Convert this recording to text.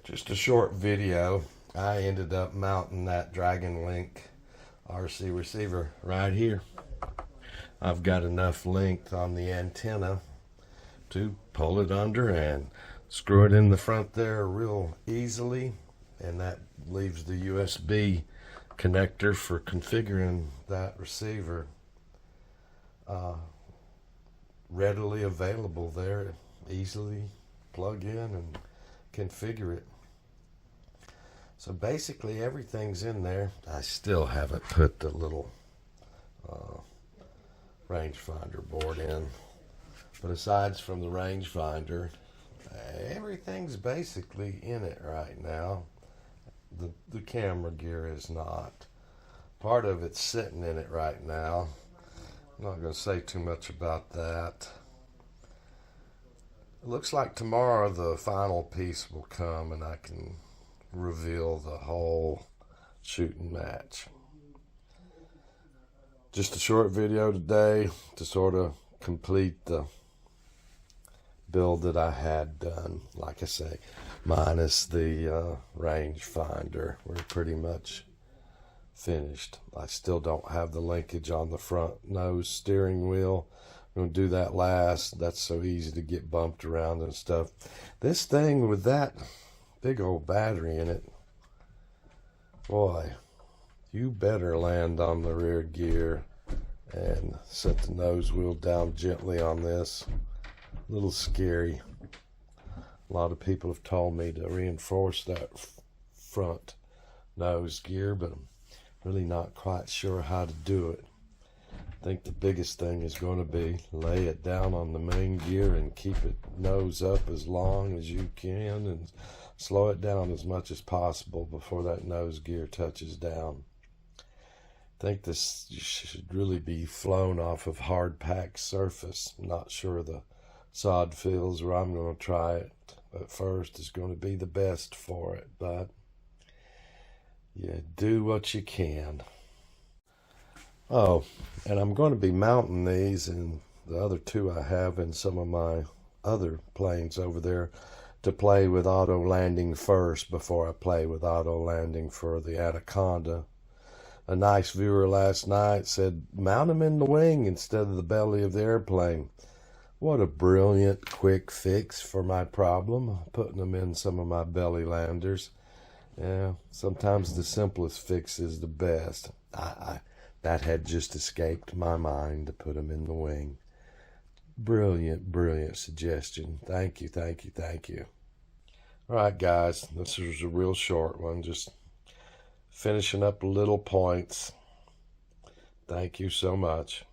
Just a short video. I ended up mounting that Dragon Link RC receiver right here. I've got enough length on the antenna to pull it under and screw it in the front there real easily, and that leaves the USB connector for configuring that receiver readily available there. Easily plug in and configure it. So basically everything's in there. I still haven't put the little rangefinder board in, but aside from the rangefinder, everything's basically in it right now. The camera gear is not. Part of it's sitting in it right now. I'm not going to say too much about that. It looks like tomorrow the final piece will come and I can reveal the whole shooting match. Just a short video today to sort of complete the build that I had done. Like I say, minus the rangefinder, we're pretty much finished. I still don't have the linkage on the front nose steering wheel. I'm going to do that last. That's so easy to get bumped around and stuff. This thing with that big old battery in it, boy, you better land on the rear gear and set the nose wheel down gently on this. A little scary. A lot of people have told me to reinforce that front nose gear, but I'm really not quite sure how to do it. I think the biggest thing is going to be lay it down on the main gear and keep it nose up as long as you can and slow it down as much as possible before that nose gear touches down. I think this should really be flown off of hard packed surface. I'm not sure the sod fields where I'm going to try it at first is going to be the best for it, but you do what you can. Oh, and I'm going to be mounting these and the other two I have in some of my other planes over there to play with auto landing first before I play with auto landing for the Anaconda. A nice viewer last night said, mount them in the wing instead of the belly of the airplane. What a brilliant quick fix for my problem, putting them in some of my belly landers. Yeah, sometimes the simplest fix is the best. That had just escaped my mind to put them in the wing. Brilliant, brilliant suggestion. Thank you, thank you, thank you. All right, guys, this was a real short one. Just finishing up little points. Thank you so much.